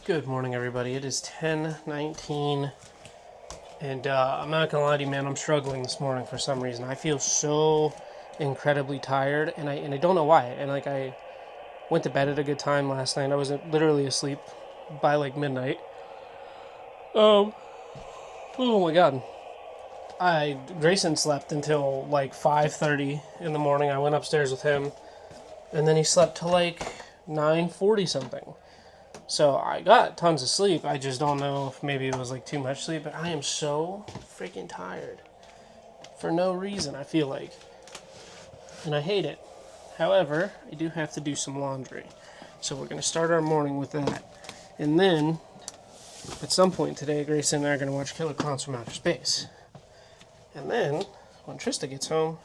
Good morning, everybody. It is 10:19, and I'm not gonna lie to you, man. I'm struggling this morning for some reason. I feel so incredibly tired, and I don't know why. And like I went to bed at a good time last night. I was literally asleep by like midnight. Um, oh my god. Grayson slept until like 5:30 in the morning. I went upstairs with him, and then he slept till like 9:40 something. So I got tons of sleep. I just don't know if maybe it was like too much sleep, but I am so freaking tired for no reason, I feel like. And I hate it. However, I do have to do some laundry. So we're going to start our morning with that. And then, at some point today, Grayson and I are going to watch Killer Clowns from Outer Space. And then, when Trista gets home,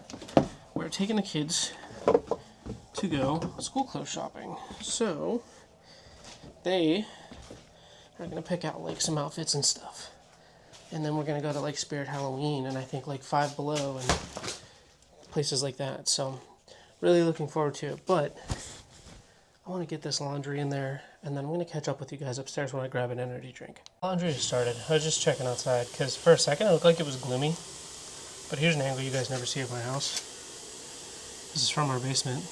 we're taking the kids to go school clothes shopping. So, they are going to pick out like some outfits and stuff. And then we're going to go to like Spirit Halloween and I think like Five Below and places like that. So really looking forward to it. But I want to get this laundry in there and then I'm going to catch up with you guys upstairs when I grab an energy drink. Laundry just started. I was just checking outside because for a second it looked like it was gloomy. But here's an angle you guys never see of my house. This is from our basement.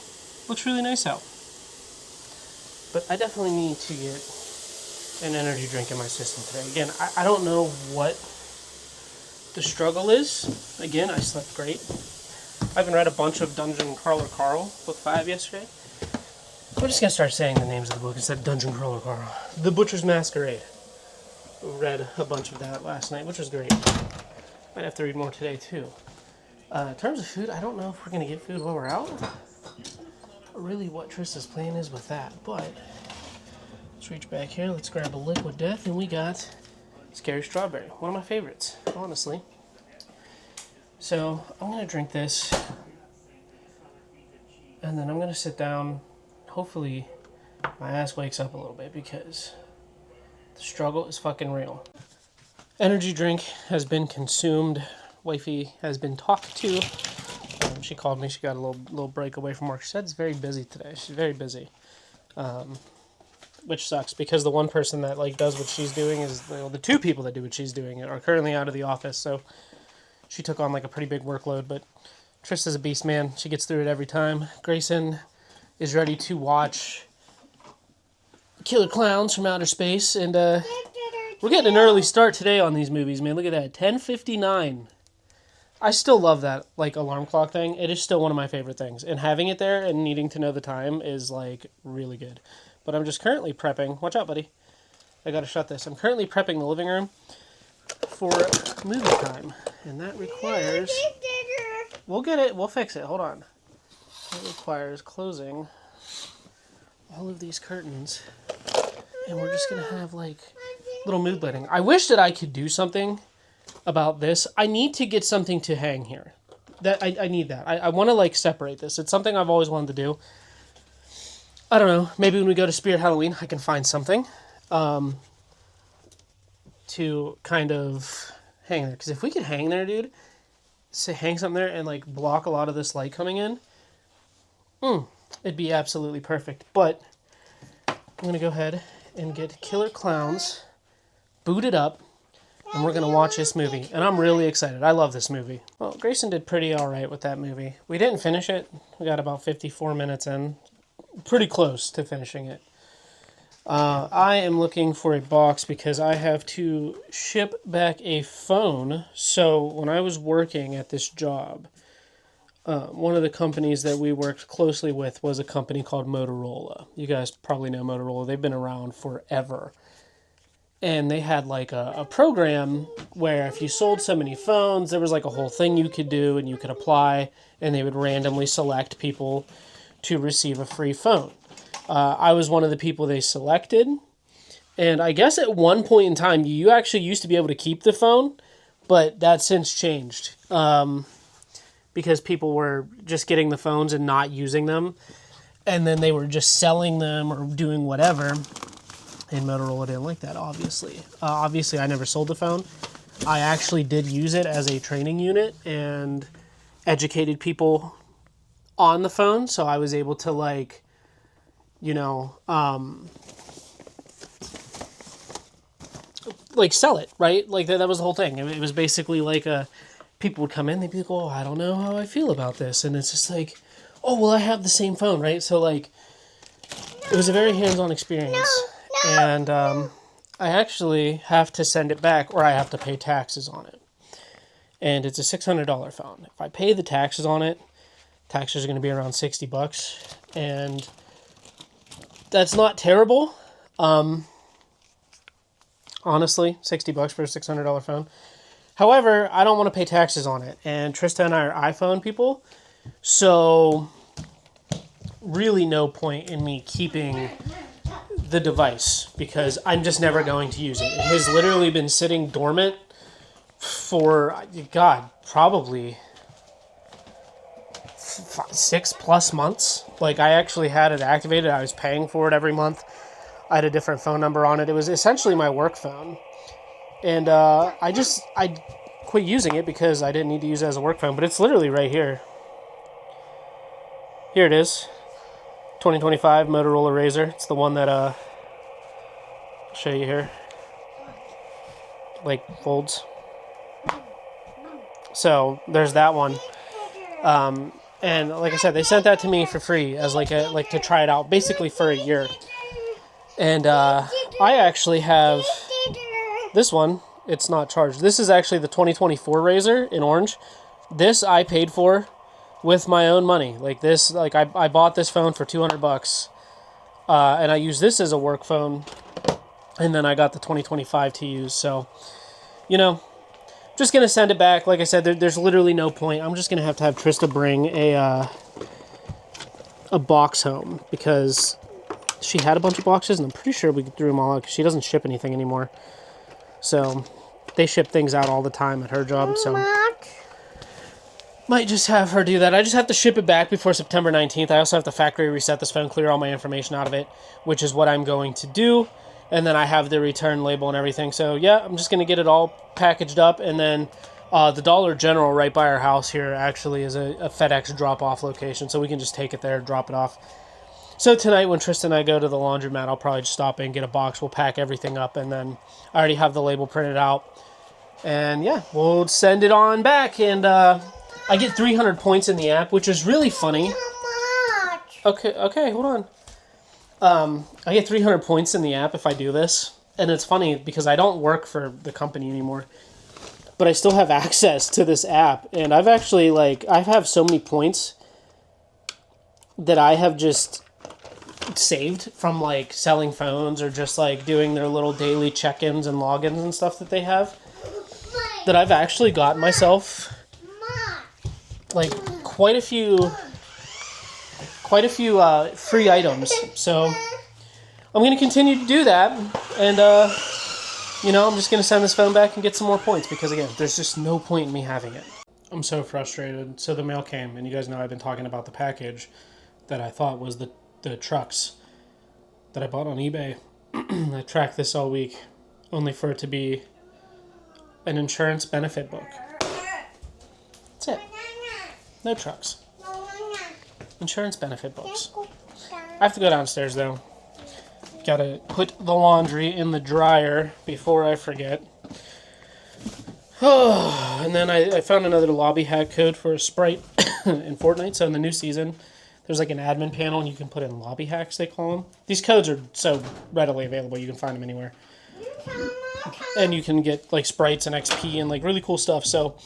Looks really nice out. But I definitely need to get an energy drink in my system today. Again, I don't know what the struggle is. Again, I slept great. I even read a bunch of Dungeon Crawler Carl, book 5 yesterday. We're just going to start saying the names of the book instead of Dungeon Crawler Carl. The Butcher's Masquerade. Read a bunch of that last night, which was great. Might have to read more today, too. In terms of food, I don't know if we're going to get food while we're out. Really what Trista's plan is with that, but let's reach back here, let's grab a Liquid Death, and we got Scary Strawberry, one of my favorites, honestly. So I'm going to drink this, and then I'm going to sit down. Hopefully my ass wakes up a little bit because the struggle is fucking real. Energy drink has been consumed. Wifey has been talked to. She called me. She got a little break away from work. She said it's very busy today. She's very busy, which sucks because the one person that like does what she's doing is the two people that do what she's doing are currently out of the office. So she took on like a pretty big workload. But Trista's a beast, man. She gets through it every time. Grayson is ready to watch Killer Clowns from Outer Space, and we're getting an early start today on these movies, man. Look at that, 10:59. I still love that, like, alarm clock thing. It is still one of my favorite things. And having it there and needing to know the time is, like, really good. But I'm just currently prepping. Watch out, buddy. I gotta shut this. I'm currently prepping the living room for movie time. And that requires... We'll get it. We'll fix it. Hold on. That requires closing all of these curtains. And we're just gonna have, like, little mood lighting. I wish that I could do something about this. I need to get something to hang here. That I need that. I want to like separate this. It's something I've always wanted to do. I don't know. Maybe when we go to Spirit Halloween, I can find something to kind of hang there. Because if we could hang there, dude, say hang something there and like block a lot of this light coming in, it'd be absolutely perfect. But I'm gonna go ahead and get Killer Clowns booted up. And we're going to watch this movie. And I'm really excited. I love this movie. Well, Grayson did pretty alright with that movie. We didn't finish it. We got about 54 minutes in. Pretty close to finishing it. I am looking for a box because I have to ship back a phone. So when I was working at this job, one of the companies that we worked closely with was a company called Motorola. You guys probably know Motorola. They've been around forever. And they had like a program where if you sold so many phones, there was like a whole thing you could do and you could apply and they would randomly select people to receive a free phone. I was one of the people they selected. And I guess at one point in time, you actually used to be able to keep the phone, but that's since changed because people were just getting the phones and not using them. And then they were just selling them or doing whatever. And Motorola didn't like that, obviously. Obviously, I never sold the phone. I actually did use it as a training unit and educated people on the phone. So I was able to, like, you know, like sell it, right? Like that was the whole thing. It was basically like people would come in, they'd be like, oh, I don't know how I feel about this. And it's just like, oh, well, I have the same phone, right? So like, it was a very hands-on experience. And I actually have to send it back or I have to pay taxes on it. And it's a $600 phone. If I pay the taxes on it, taxes are going to be around $60. And that's not terrible. Honestly, $60 for a $600 phone. However, I don't want to pay taxes on it. And Trista and I are iPhone people. So really no point in me keeping the device because I'm just never going to use it. It has literally been sitting dormant for, God, probably 6+ months. Like, I actually had it activated. I was paying for it every month. I had a different phone number on it. It was essentially my work phone. And I quit using it because I didn't need to use it as a work phone. But it's literally right here. Here it is. 2025 Motorola Razr. It's the one that, I'll show you here. Like, folds. So, there's that one. And like I said, they sent that to me for free as like to try it out, basically for a year. And I actually have this one. It's not charged. This is actually the 2024 Razr in orange. This I paid for with my own money. Like this, like I bought this phone for $200, and I use this as a work phone. And then I got the 2025 to use. So, you know, just going to send it back. Like I said, there's literally no point. I'm just going to have Trista bring a box home because she had a bunch of boxes, and I'm pretty sure we threw them all out because she doesn't ship anything anymore. So they ship things out all the time at her job. So might just have her do that. I just have to ship it back before September 19th. I also have to factory reset this phone, clear all my information out of it, which is what I'm going to do. And then I have the return label and everything. So, yeah, I'm just going to get it all packaged up. And then the Dollar General right by our house here actually is a FedEx drop-off location. So we can just take it there, drop it off. So tonight when Tristan and I go to the laundromat, I'll probably just stop in, get a box. We'll pack everything up. And then I already have the label printed out. And, yeah, we'll send it on back. And I get 300 points in the app, which is really funny. Okay, hold on. I get 300 points in the app if I do this. And it's funny because I don't work for the company anymore. But I still have access to this app. And I've actually, I have so many points that I have just saved from, selling phones or just, doing their little daily check-ins and logins and stuff that they have. That I've actually gotten myself, quite a few free items. So I'm going to continue to do that. And, I'm just going to send this phone back and get some more points because, again, there's just no point in me having it. I'm so frustrated. So the mail came, and you guys know I've been talking about the package that I thought was the trucks that I bought on eBay. I tracked this all week, only for it to be an insurance benefit book. That's it. No trucks. Insurance benefit books. I have to go downstairs, though. Gotta put the laundry in the dryer before I forget. Oh, and then I found another lobby hack code for a Sprite in Fortnite. So in the new season, there's an admin panel, and you can put in lobby hacks, they call them. These codes are so readily available, you can find them anywhere. And you can get, Sprites and XP and, really cool stuff. So,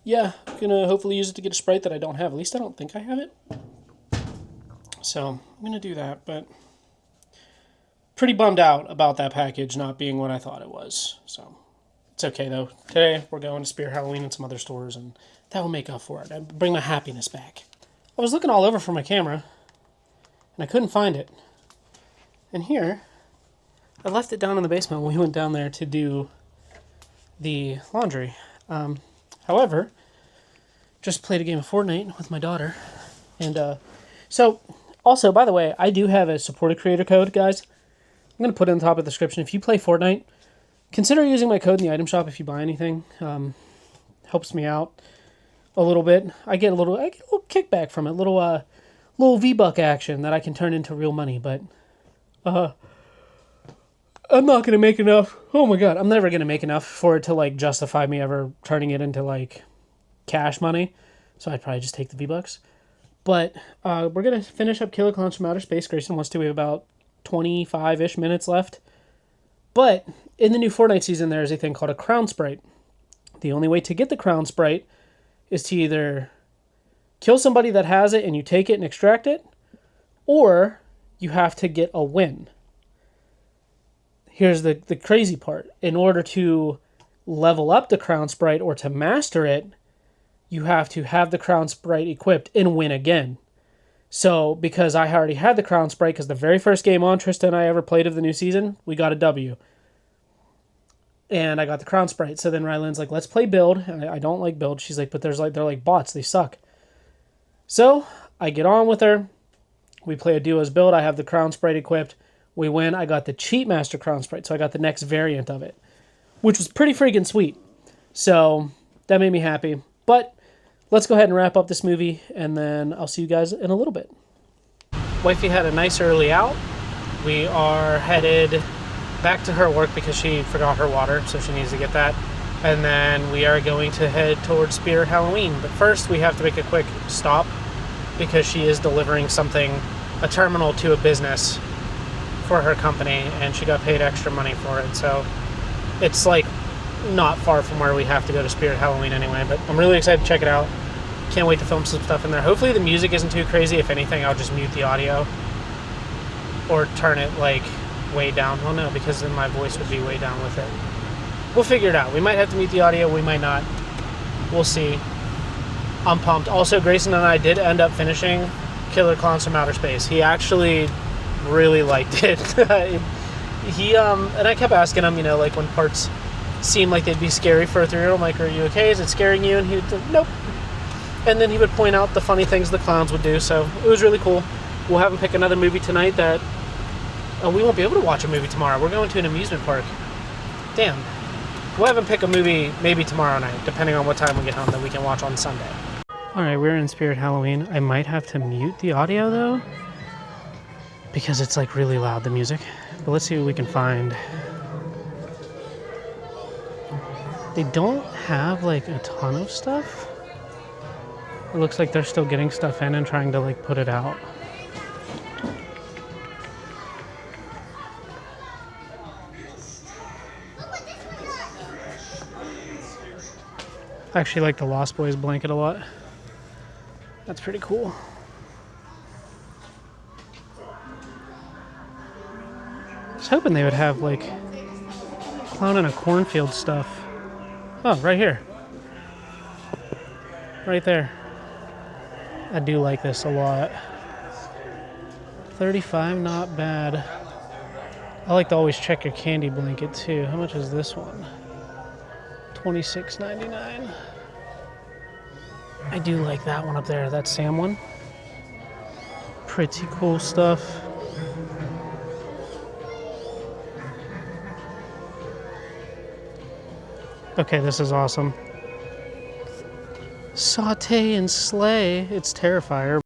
yeah, I'm going to hopefully use it to get a Sprite that I don't have. At least I don't think I have it. So, I'm going to do that, but pretty bummed out about that package not being what I thought it was. So, it's okay, though. Today, we're going to Spear Halloween and some other stores, and that will make up for it. I'll bring my happiness back. I was looking all over for my camera, and I couldn't find it. And here, I left it down in the basement when we went down there to do the laundry. However, just played a game of Fortnite with my daughter. And so, also, by the way, I do have a supported creator code, guys. I'm going to put it in the top of the description. If you play Fortnite, consider using my code in the item shop if you buy anything. Helps me out a little bit. I get a little kickback from it. Little V-Buck action that I can turn into real money. But, I'm not gonna make enough. Oh my god, I'm never gonna make enough for it to like justify me ever turning it into like cash money. So I'd probably just take the V-Bucks. But we're gonna finish up Killer Clowns from Outer Space. Grayson wants to. We have about 25-ish minutes left. But in the new Fortnite season, there's a thing called a Crown Sprite. The only way to get the Crown Sprite is to either kill somebody that has it and you take it and extract it, or you have to get a win. Here's the crazy part. In order to level up the Crown Sprite or to master it, you have to have the Crown Sprite equipped and win again. So, because I already had the Crown Sprite, because the very first game on Tristan and I ever played of the new season, we got a W. And I got the Crown Sprite. So then Ryland's like, let's play build. And I don't like build. She's like, but they're like bots. They suck. So I get on with her. We play a duos build. I have the Crown Sprite equipped. We win. I got the Cheat Master Crown Sprite. So I got the next variant of it, which was pretty freaking sweet. So that made me happy. But let's go ahead and wrap up this movie, and then I'll see you guys in a little bit. Wifey had a nice early out. We are headed back to her work because she forgot her water, so she needs to get that. And then we are going to head towards Spirit Halloween. But first, we have to make a quick stop because she is delivering something, a terminal to a business for her company, and she got paid extra money for it. So it's like not far from where we have to go to Spirit Halloween anyway. But I'm really excited to check it out. Can't wait to film some stuff in there. Hopefully the music isn't too crazy. If anything, I'll just mute the audio or turn it like way down. Well, no, because then my voice would be way down with it. We'll figure it out. We might have to mute the audio. We might not. We'll see. I'm pumped. Also, Grayson and I did end up finishing Killer Clowns from Outer Space. He actually really liked it. And I kept asking him, like when parts seemed like they'd be scary for a 3-year-old, I'm like, are you okay? Is it scaring you? And he would say, nope. And then he would point out the funny things the clowns would do. So it was really cool. We'll have him pick another movie tonight that we won't be able to watch a movie tomorrow. We're going to an amusement park. Damn. We'll have him pick a movie maybe tomorrow night, depending on what time we get home, that we can watch on Sunday. Alright, we're in Spirit Halloween. I might have to mute the audio, though, because it's, like, really loud, the music. But let's see what we can find. They don't have, like, a ton of stuff. It looks like they're still getting stuff in and trying to, like, put it out. I actually like the Lost Boys blanket a lot. That's pretty cool. I was hoping they would have, like, clown in a cornfield stuff. Oh, right here. Right there. I do like this a lot. $35, not bad. I like to always check your candy blanket too. How much is this one? $26.99. I do like that one up there. That Sam one. Pretty cool stuff. Okay, this is awesome. Saute and slay. It's Terrifier.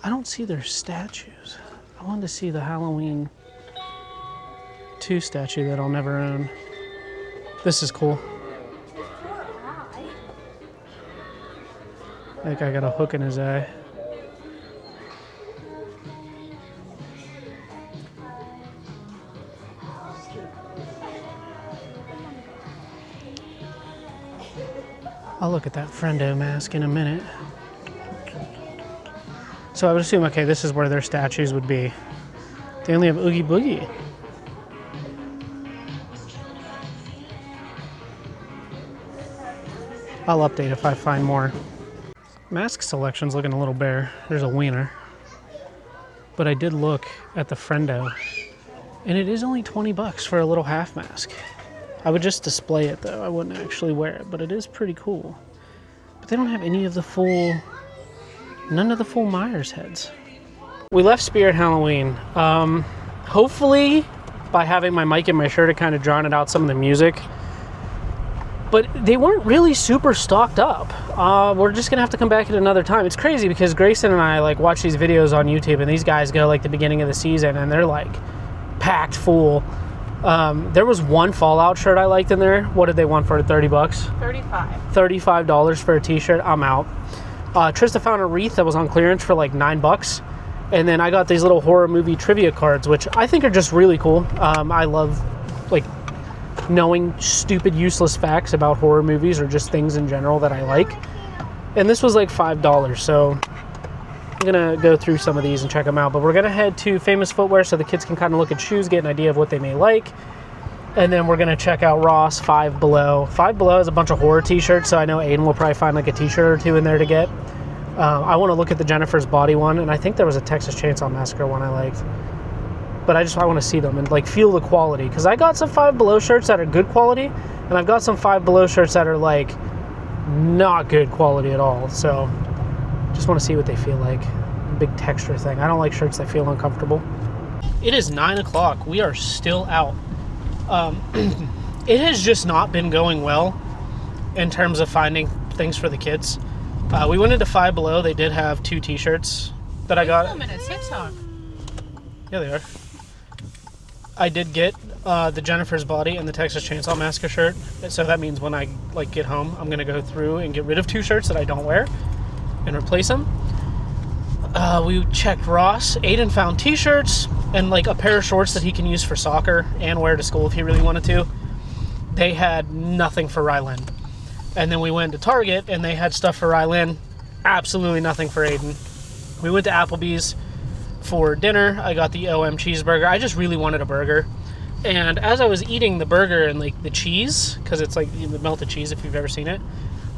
I don't see their statues. I wanted to see the Halloween 2 statue that I'll never own. This is cool. That guy got a hook in his eye. I'll look at that Friendo mask in a minute. So I would assume, okay, this is where their statues would be. They only have Oogie Boogie. I'll update if I find more. Mask selection's looking a little bare. There's a wiener. But I did look at the Friendo, and it is only 20 bucks for a little half mask. I would just display it though. I wouldn't actually wear it, but it is pretty cool. But they don't have any of the full, none of the full Myers heads. We left Spirit Halloween. Hopefully by having my mic in my shirt, it kind of drowned out some of the music. But they weren't really super stocked up. We're just gonna have to come back at another time. It's crazy because Grayson and I like watch these videos on YouTube, and these guys go like the beginning of the season and they're like packed full. There was one Fallout shirt I liked in there. What did they want for it? 30 bucks? 35. $35 for a t-shirt. I'm out. Trista found a wreath that was on clearance for like 9 bucks. And then I got these little horror movie trivia cards, which I think are just really cool. I love like knowing stupid, useless facts about horror movies or just things in general that I like. And this was like $5, so I'm gonna go through some of these and check them out. But we're gonna head to Famous Footwear so the kids can kind of look at shoes, get an idea of what they may like. And then we're gonna check out Ross, Five Below. Five Below is a bunch of horror t-shirts, so I know Aiden will probably find like a t-shirt or two in there to get. I want to look at the Jennifer's Body one, and I think there was a Texas Chainsaw Massacre one I liked. But I want to see them and like feel the quality, because I got some Five Below shirts that are good quality, and I've got some Five Below shirts that are like not good quality at all. So just want to see what they feel like. Big texture thing. I don't like shirts that feel uncomfortable. It is 9 o'clock. We are still out. It has just not been going well in terms of finding things for the kids. We went into Five Below. They did have 2 t-shirts that I got. TikTok. Yeah, they are. I did get the Jennifer's Body and the Texas Chainsaw Massacre shirt. So that means when I like get home, I'm gonna go through and get rid of 2 shirts that I don't wear and replace them. We checked Ross. Aiden found t-shirts and like a pair of shorts that he can use for soccer and wear to school if he really wanted to. They had nothing for Rylan. And then we went to Target and they had stuff for Rylan. Absolutely nothing for Aiden. We went to Applebee's for dinner. I got the OM cheeseburger. I just really wanted a burger. And as I was eating the burger and like the cheese, because it's like the melted cheese if you've ever seen it,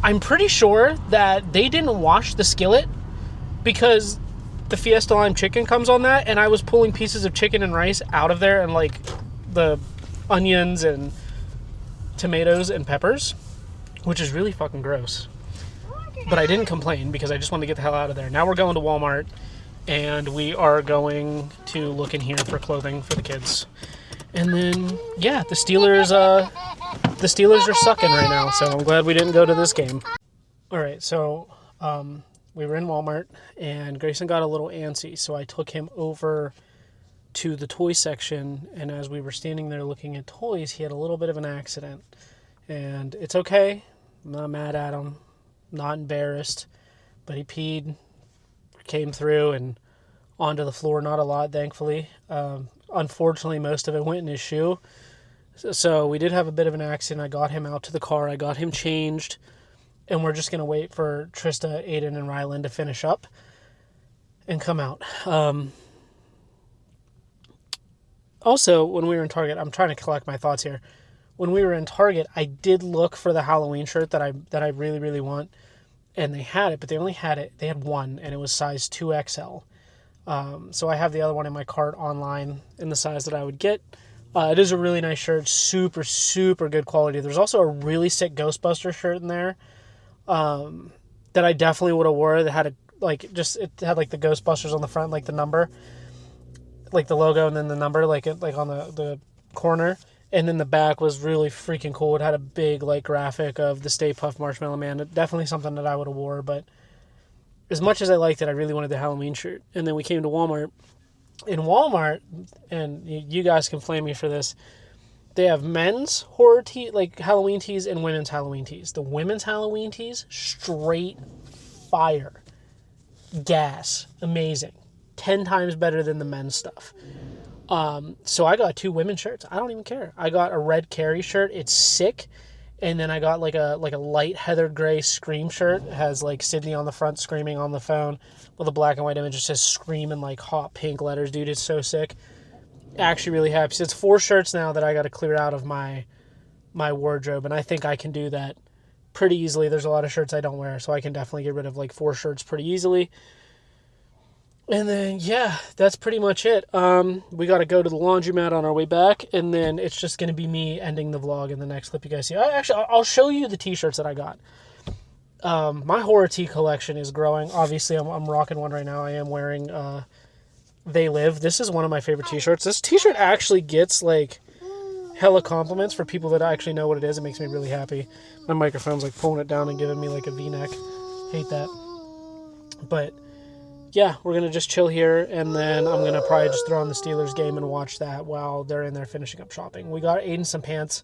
I'm pretty sure that they didn't wash the skillet because the Fiesta Lime chicken comes on that, and I was pulling pieces of chicken and rice out of there and like the onions and tomatoes and peppers, which is really fucking gross. But I didn't complain because I just wanted to get the hell out of there. Now we're going to Walmart, and we are going to look in here for clothing for the kids. And then, yeah, the Steelers are sucking right now, so I'm glad we didn't go to this game. All right, so we were in Walmart, and Grayson got a little antsy, so I took him over to the toy section, and as we were standing there looking at toys, he had a little bit of an accident. And it's okay. I'm not mad at him. Not embarrassed. But he peed, came through, and onto the floor. Not a lot, thankfully. Unfortunately, most of it went in his shoe. So we did have a bit of an accident. I got him out to the car. I got him changed. And we're just going to wait for Trista, Aiden, and Rylan to finish up and come out. Also, when we were in Target, I'm trying to collect my thoughts here. When we were in Target, I did look for the Halloween shirt that I really, really want. And they had it, but they only had it. They had one, and it was size 2XL. So I have the other one in my cart online in the size that I would get. It is a really nice shirt. Super, super good quality. There's also a really sick Ghostbuster shirt in there that I definitely would have wore. That had it had like the Ghostbusters on the front, like the number, like the logo and then the number, like on the corner. And then the back was really freaking cool. It had a big like graphic of the Stay Puft Marshmallow Man. Definitely something that I would have wore, but as much as I liked it, I really wanted the Halloween shirt. And then we came to Walmart. In Walmart, and you guys can flame me for this, they have men's horror tee, like Halloween tees, and women's Halloween tees. The women's Halloween tees, straight fire. Gas. Amazing. 10 times better than the men's stuff. So I got 2 women's shirts. I don't even care. I got a red Carrie shirt. It's sick. And then I got like a light heather gray Scream shirt. It has like Sydney on the front screaming on the phone with a black and white image. It says Scream in like hot pink letters. Dude, it's so sick. Actually really happy. So it's 4 shirts now that I got to clear out of my wardrobe. And I think I can do that pretty easily. There's a lot of shirts I don't wear. So I can definitely get rid of like 4 shirts pretty easily. And then, yeah, that's pretty much it. We got to go to the laundromat on our way back, and then it's just going to be me ending the vlog in the next clip you guys see. I'll show you the t-shirts that I got. My horror tee collection is growing. Obviously, I'm rocking one right now. I am wearing They Live. This is one of my favorite t-shirts. This t-shirt actually gets, like, hella compliments for people that actually know what it is. It makes me really happy. My microphone's, like, pulling it down and giving me, like, a V-neck. Hate that. But yeah, we're going to just chill here, and then I'm going to probably just throw on the Steelers game and watch that while they're in there finishing up shopping. We got Aiden some pants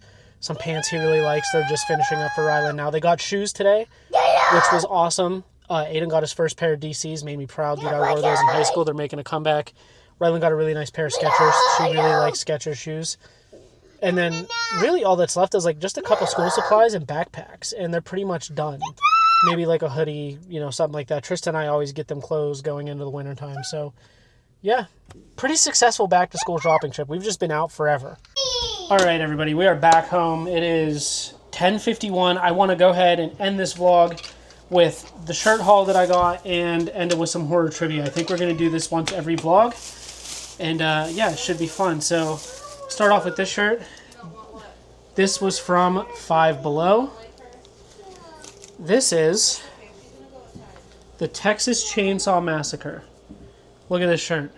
he really likes. They're just finishing up for Rylan now. They got shoes today, which was awesome. Aiden got his first pair of DCs, made me proud. Dude, I wore those in high school. They're making a comeback. Rylan got a really nice pair of Skechers. She really likes Skechers shoes. And then really all that's left is like just a couple school supplies and backpacks, and they're pretty much done. Maybe like a hoodie, something like that. Tristan and I always get them clothes going into the wintertime. So, yeah, pretty successful back-to-school shopping trip. We've just been out forever. All right, everybody, we are back home. It is 10:51. I want to go ahead and end this vlog with the shirt haul that I got and end it with some horror trivia. I think we're going to do this once every vlog. And, yeah, it should be fun. So, start off with this shirt. This was from Five Below. This is the Texas Chainsaw Massacre. Look at this shirt.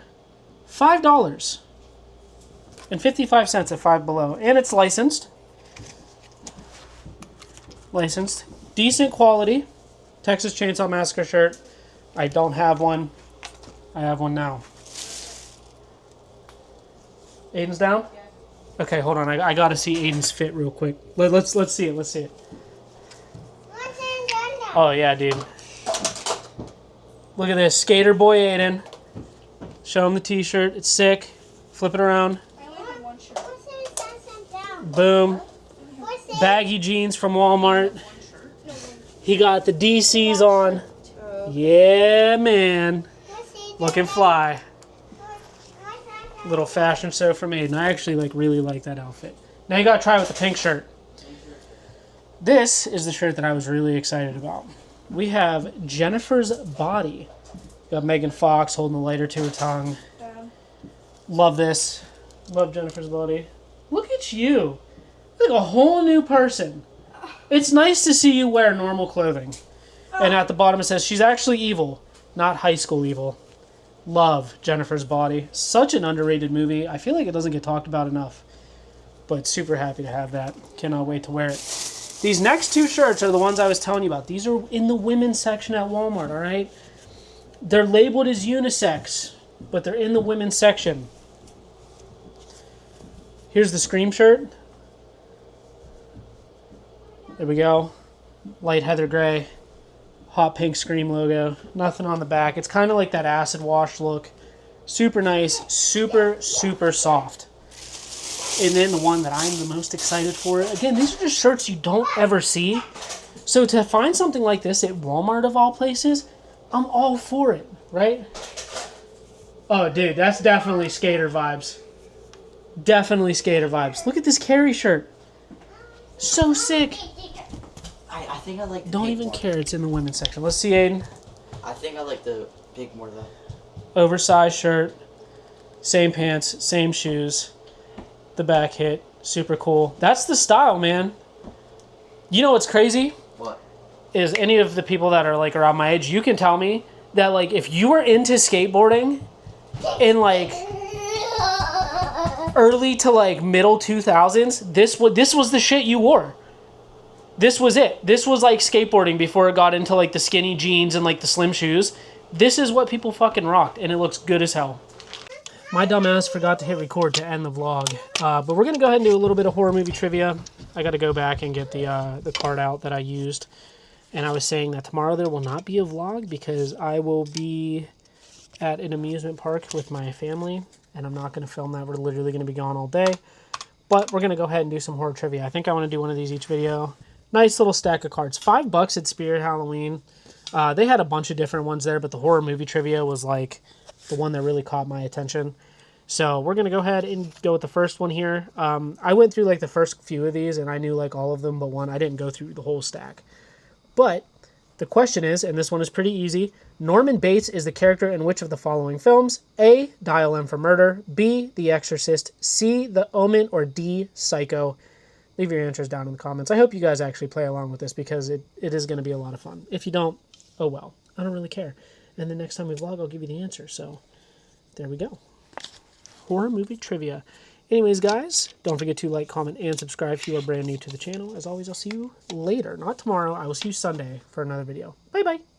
$5.55 at Five Below. And it's licensed. Decent quality. Texas Chainsaw Massacre shirt. I don't have one. I have one now. Aiden's down? Okay, hold on. I gotta see Aiden's fit real quick. Let's see it. Let's see it. Oh, yeah, dude. Look at this. Skater boy Aiden. Show him the t-shirt. It's sick. Flip it around. Boom. Baggy jeans from Walmart. He got the DCs on. Yeah, man. Looking fly. Little fashion show from Aiden. I actually really like that outfit. Now you gotta try with the pink shirt. This is the shirt that I was really excited about. We have Jennifer's Body. We got Megan Fox holding the lighter to her tongue. Love this. Love Jennifer's Body. Look at you. Like a whole new person. It's nice to see you wear normal clothing. And at the bottom it says, she's actually evil, not high school evil. Love Jennifer's Body. Such an underrated movie. I feel like it doesn't get talked about enough. But super happy to have that. Cannot wait to wear it. These next 2 shirts are the ones I was telling you about. These are in the women's section at Walmart, all right? They're labeled as unisex, but they're in the women's section. Here's the Scream shirt. There we go. Light heather gray. Hot pink Scream logo. Nothing on the back. It's kind of like that acid wash look. Super nice. Super, super soft. And then the one that I'm the most excited for. Again, these are just shirts you don't ever see. So to find something like this at Walmart of all places, I'm all for it, right? Oh, dude, that's definitely skater vibes. Definitely skater vibes. Look at this Carrie shirt. So sick. I think I like the Don't pink even one. care. It's in the women's section. Let's see, Aiden. I think I like the pink more though. Oversized shirt. Same pants. Same shoes. The back hit. Super cool. That's the style, man. You know what's crazy? What? Is any of the people that are like around my age, you can tell me that like if you were into skateboarding in like early to like middle 2000s, this was the shit you wore. This was it. This was like skateboarding before it got into like the skinny jeans and like the slim shoes. This is what people fucking rocked, and it looks good as hell. My dumbass forgot to hit record to end the vlog, but we're gonna go ahead and do a little bit of horror movie trivia. I got to go back and get the card out that I used, and I was saying that tomorrow there will not be a vlog because I will be at an amusement park with my family, and I'm not gonna film that. We're literally gonna be gone all day, but we're gonna go ahead and do some horror trivia. I think I want to do one of these each video. Nice little stack of cards. $5 at Spirit Halloween. They had a bunch of different ones there, but the horror movie trivia was like the one that really caught my attention. So we're going to go ahead and go with the first one here. I went through like the first few of these and I knew like all of them but one. I didn't go through the whole stack. But the question is, and this one is pretty easy, Norman Bates is the character in which of the following films? A, Dial M for Murder, B, The Exorcist, C, The Omen, or D, Psycho? Leave your answers down in the comments. I hope you guys actually play along with this because it is going to be a lot of fun. If you don't, oh well. I don't really care. And the next time we vlog, I'll give you the answer. So there we go. Horror movie trivia. Anyways, guys, don't forget to like, comment, and subscribe if you are brand new to the channel. As always, I'll see you later. Not tomorrow. I will see you Sunday for another video. Bye-bye.